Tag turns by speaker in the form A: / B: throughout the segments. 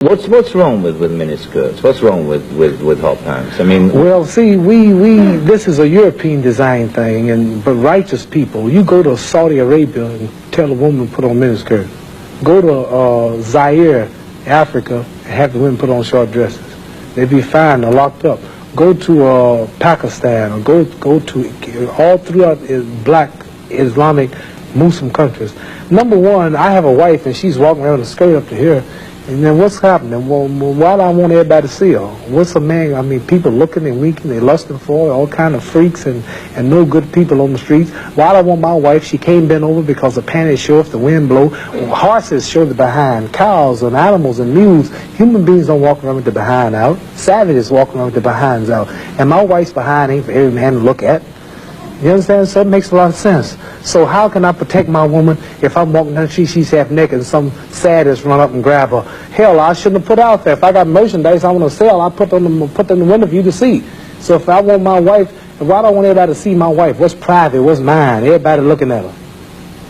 A: What's wrong with miniskirts? What's wrong with hot pants? I mean,
B: well, see, this is a European design thing, but righteous people, you go to Saudi Arabia and tell a woman to put on miniskirt. Go to Zaire, Africa, and have the women put on short dresses. They'd be fined or locked up. Go to Pakistan, or go to all throughout black Islamic Muslim countries. Number one, I have a wife and she's walking around with a skirt up to here, and then what's happening? Well, why do I want everybody to see her? What's a man? I mean, people looking and winking, they lusting for her, all kind of freaks and no good people on the streets. Why do I want my wife? She can't bend over because the panties show if the wind blow. Horses show the behind. Cows and animals and mules. Human beings don't walk around with the behind out. Savages walk around with the behinds out. And my wife's behind ain't for every man to look at. You understand? So it makes a lot of sense. So how can I protect my woman if I'm walking down the street, she's half naked, and some sadist run up and grab her? Hell, I shouldn't have put out there. If I got merchandise I want to sell, I put them in the window for you to see. So if I want my wife, why do I want everybody to see my wife? What's private? What's mine? Everybody looking at her.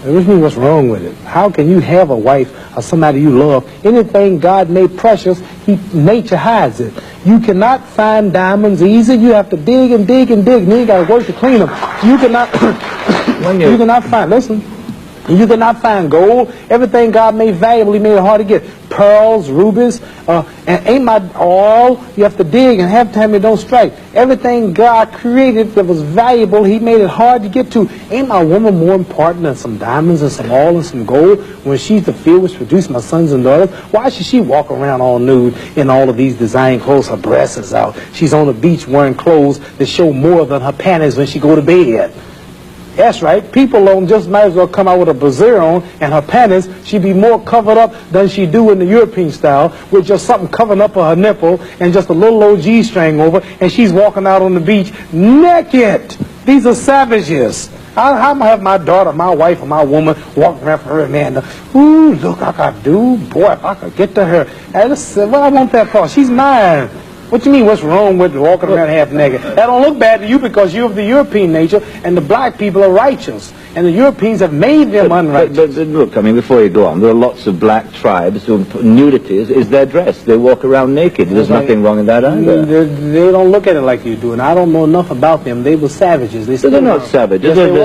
B: Which means what's wrong with it? How can you have a wife or somebody you love? Anything God made precious, nature hides it. You cannot find diamonds easy. You have to dig and dig and dig, and then you got to work to clean them. You cannot, you cannot find, listen, you cannot find gold. Everything God made valuable, He made it hard to get. Pearls, rubies, and ain't my all. You have to dig, and half the time it don't strike. Everything God created that was valuable, He made it hard to get to. Ain't my woman more important than some diamonds and some oil and some gold when she's the field which produced my sons and daughters? Why should she walk around all nude in all of these design clothes? Her breasts is out. She's on the beach wearing clothes that show more than her panties when she go to bed. That's right. People don't just might as well come out with a brassiere on and her panties. She'd be more covered up than she do in the European style with just something covering up her nipple and just a little old G-string over, and she's walking out on the beach naked. These are savages. How am I have my daughter, my wife, or my woman walking around for her man? Ooh, look, I could do. Boy, if I could get to her. And what I want that for? She's mine. What you mean, what's wrong with walking around half naked? That don't look bad to you because you're of the European nature, and the black people are righteous. And the Europeans have made them unrighteous.
A: But look, I mean, before you go on, there are lots of black tribes who nudity is their dress. They walk around naked. There's nothing wrong in that either.
B: They don't look at it like you do, and I don't know enough about them. They were savages.
A: They're not savages.
B: Yes,
A: we're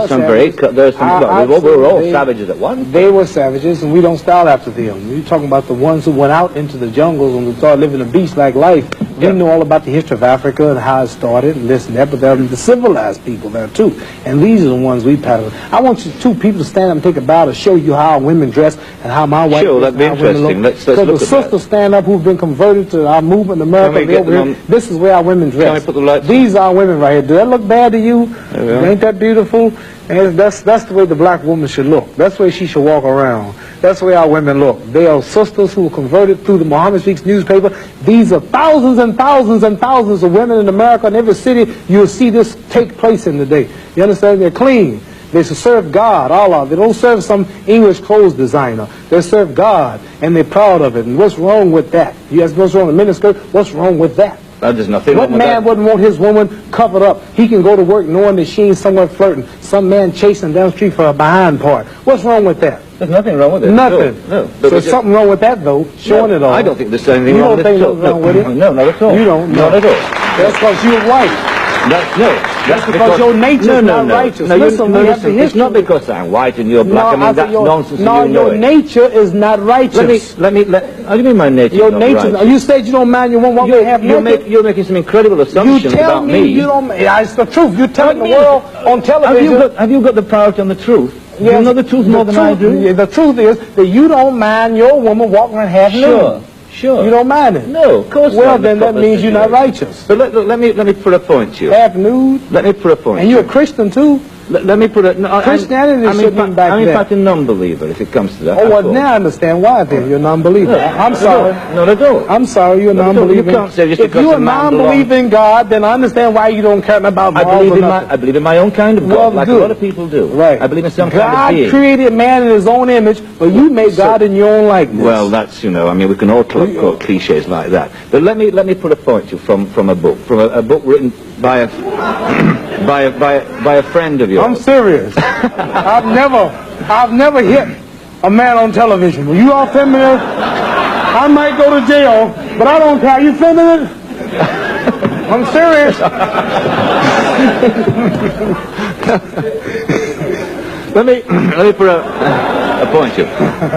A: all savages at once.
B: They were savages, and we don't style after them. You're talking about the ones who went out into the jungles and started living a beast-like life. We know all about the history of Africa and how it started and this and that, but there are the civilized people there too. And these are the ones we pattern. I want you two people to stand up and take a bow to show you how women dress and how my wife
A: Sure, that'd be interesting. Let's look at that.
B: Because the sisters stand up who've been converted to our movement in America. This is where our women dress.
A: Can we put the lights
B: These are women right here. Does that look bad to you? Ain't that beautiful? And that's the way the black woman should look. That's the way she should walk around. That's the way our women look. They are sisters who were converted through the Muhammad Speaks newspaper. These are thousands and thousands and thousands of women in America. In every city, you'll see this take place in the day. You understand? They're clean. They serve God, Allah. They don't serve some English clothes designer. They serve God, and they're proud of it. And what's wrong with that? You ask what's wrong with miniskirt? What's wrong with that?
A: There's nothing
B: wrong with that. What man wouldn't want his woman covered up? He can go to work knowing that she ain't somewhere flirting. Some man chasing down the street for a behind part. What's wrong with that?
A: There's nothing wrong with it.
B: Nothing. No. So there's something wrong with that, though, showing it all.
A: I don't think there's anything wrong with it.
B: You don't think there's wrong with it?
A: No, not at all.
B: You don't?
A: Not at all.
B: That's because you're white. That's because your nature's not righteous. Listen,
A: it's not because I'm white and you're black. I mean, that's nonsense.
B: No, your nature is not righteous.
A: How do you mean my nature
B: your
A: is not
B: nature,
A: righteous?
B: You said you don't mind your woman half naked.
A: You're making some incredible assumptions about me.
B: You tell me you don't. It's the truth. You're telling the world on television.
A: Have you got the power to tell the truth? Yes, you know the truth more than I do.
B: The truth is that you don't mind your woman walking around half naked.
A: Sure.
B: You don't mind it?
A: No, of course not.
B: Well, then that means you're not righteous.
A: But let me put a point to you.
B: Half nude?
A: Let me put a point.
B: And you're a Christian too?
A: Let me put it. No,
B: Christianity shouldn't be back
A: I'm in
B: there.
A: fact a non-believer if it comes to that.
B: Oh, well, now I understand why then. You're a non-believer. I'm sorry.
A: No, I don't.
B: I'm sorry, you're a non-believer.
A: You can't say just
B: if you're a non-believer in God, then I understand why you don't care about
A: I believe in my own kind of God, like a lot of people do.
B: Right.
A: I believe in some kind of being.
B: God created man in his own image, but you made God in your own likeness.
A: Well, that's, I mean, we can all quote cliches like that. But let me put a point to you from a book, a book written by a friend of yours.
B: I'm serious. I've never hit a man on television. Were you all familiar? I might go to jail, but I don't care. You filming it? I'm serious.
A: Let me put a point you.